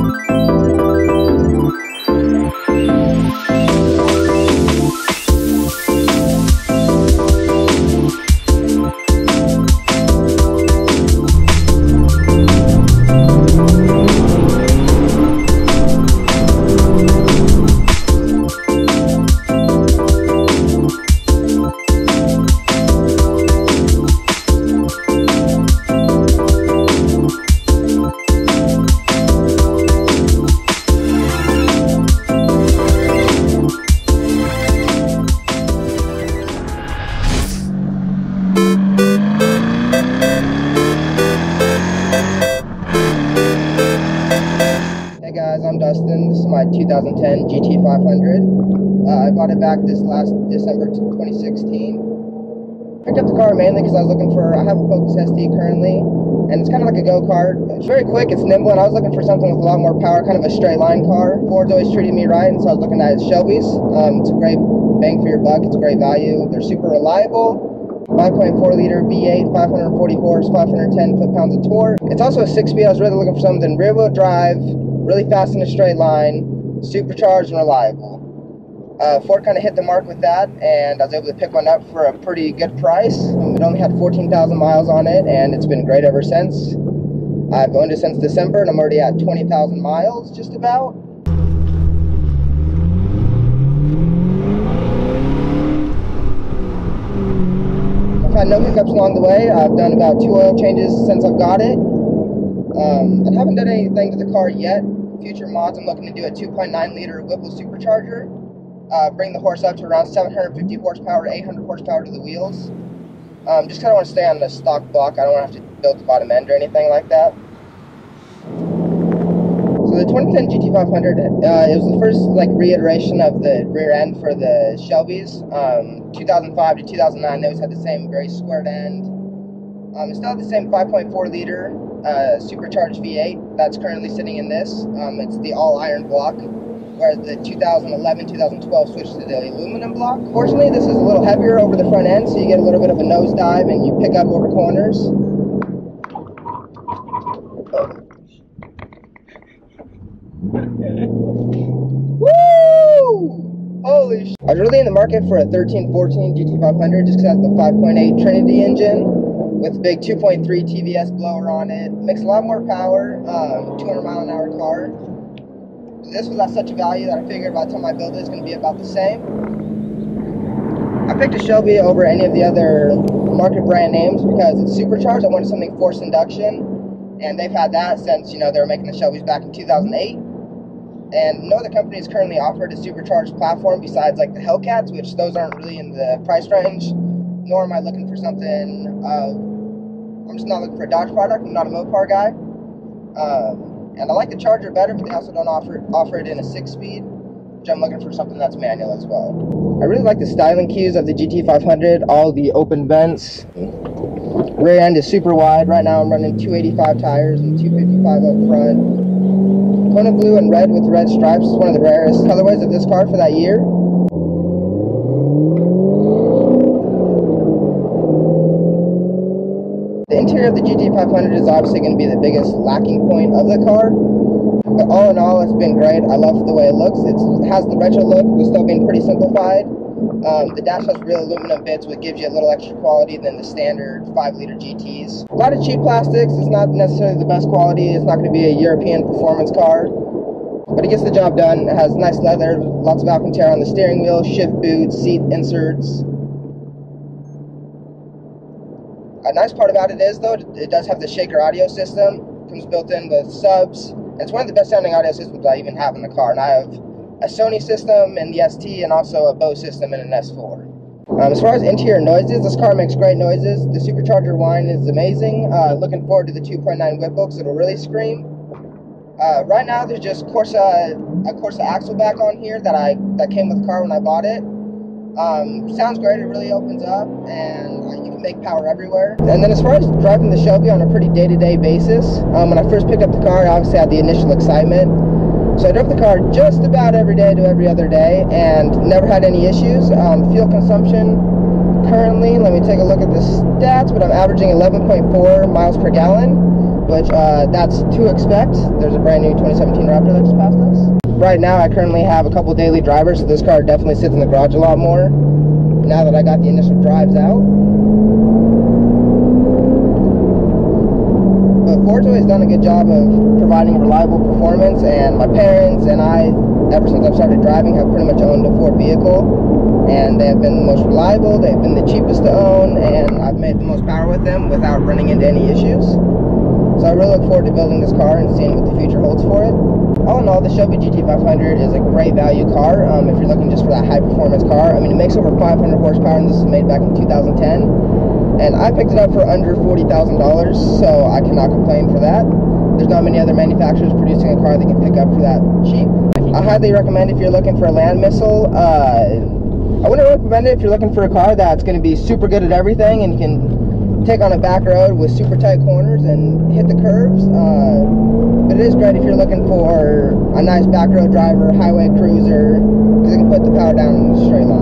Hey guys, I'm Dustin. This is my 2010 GT500. I bought it back this last December 2016. Picked up the car mainly because I was looking for, I have a Focus ST currently, and it's kind of like a go-kart. It's very quick, it's nimble, and I was looking for something with a lot more power, kind of a straight line car. Ford's always treated me right, and so I was looking at Shelby's. It's a great bang for your buck, it's a great value. They're super reliable. 5.4 liter V8, 540 horse, 510 foot-pounds of torque. It's also a 6-speed. I was really looking for something rear-wheel drive, really fast in a straight line, supercharged and reliable. Ford kind of hit the mark with that, and I was able to pick one up for a pretty good price. It only had 14,000 miles on it, and it's been great ever since. I've owned it since December, and I'm already at 20,000 miles, just about. I've had no hiccups along the way. I've done about 2 oil changes since I've got it. I haven't done anything to the car yet. Future mods, I'm looking to do a 2.9 liter Whipple supercharger. Bring the horse up to around 750 horsepower to 800 horsepower to the wheels. Just kind of want to stay on the stock block. I don't want to have to build the bottom end or anything like that. So the 2010 GT500, it was the first reiteration of the rear end for the Shelby's. 2005 to 2009, they always had the same very squared end. It still had the same 5.4 liter supercharged V8 that's currently sitting in this. It's the all iron block, whereas the 2011-2012 switched to the aluminum block. Fortunately, this is a little heavier over the front end, so you get a little bit of a nosedive and you pick up over corners. Woo! Holy sh! I was really in the market for a 1314 GT500 just because it has the 5.8 Trinity engine with a big 2.3 TVS blower on it. Makes a lot more power, 200 mile an hour car. This was at such a value that I figured by the time I build it, it's going to be about the same. I picked a Shelby over any of the other market brand names because it's supercharged. I wanted something forced induction, and they've had that since, they were making the Shelbys back in 2008. And no other company has currently offered a supercharged platform besides the Hellcats, which those aren't really in the price range. Nor am I looking for something, I'm just not looking for a Dodge product. I'm not a Mopar guy. And I like the Charger better, but they also don't offer it in a 6-speed, which I'm looking for something that's manual as well. I really like the styling cues of the GT500, all the open vents. Rear end is super wide. Right now I'm running 285 tires and 255 up front. Kona blue and red with red stripes is one of the rarest colorways of this car for that year. The interior of the GT500 is obviously going to be the biggest lacking point of the car, but all in all, it's been great. I love the way it looks. It has the retro look, but still being pretty simplified. The dash has real aluminum bits, which gives you a little extra quality than the standard 5-liter GTs. A lot of cheap plastics. It's not necessarily the best quality. It's not going to be a European performance car, but it gets the job done. It has nice leather, lots of Alcantara on the steering wheel, shift boots, seat inserts. A nice part about it is, though, it does have the shaker audio system. It comes built in with subs. It's one of the best sounding audio systems I even have in the car, and I have a Sony system in the ST and also a Bose system in an S4. As far as interior noises, this car makes great noises. The supercharger whine is amazing. Looking forward to the 2.9 Whipple because it'll really scream. Right now, there's just a Corsa axle back on here that came with the car when I bought it. Sounds great. It really opens up, and you can make power everywhere. And then as far as driving the Shelby on a pretty day-to-day basis, when I first picked up the car, I obviously had the initial excitement. So I drove the car just about every day to every other day and never had any issues. Fuel consumption currently, let me take a look at the stats, but I'm averaging 11.4 miles per gallon, which that's to expect. There's a brand new 2017 Raptor that just passed us. Right now, I currently have a couple daily drivers, so this car definitely sits in the garage a lot more now that I got the initial drives out. But Fortune has done a good job of providing reliable performance, and my parents and I, ever since I've started driving, have pretty much owned a Ford vehicle, and they have been the most reliable, they've been the cheapest to own, and I've made the most power with them without running into any issues. So I really look forward to building this car and seeing what the future holds for it. All in all, the Shelby Gt500 is a great value car if you're looking just for that high performance car. I mean, it makes over 500 horsepower, and this was made back in 2010. And I picked it up for under $40,000, so I cannot complain for that. There's not many other manufacturers producing a car that can pick up for that cheap. I highly recommend if you're looking for a land missile. I wouldn't recommend it if you're looking for a car that's going to be super good at everything and can take on a back road with super tight corners and hit the curves. But it is great if you're looking for a nice back road driver, highway cruiser, because it can put the power down in a straight line.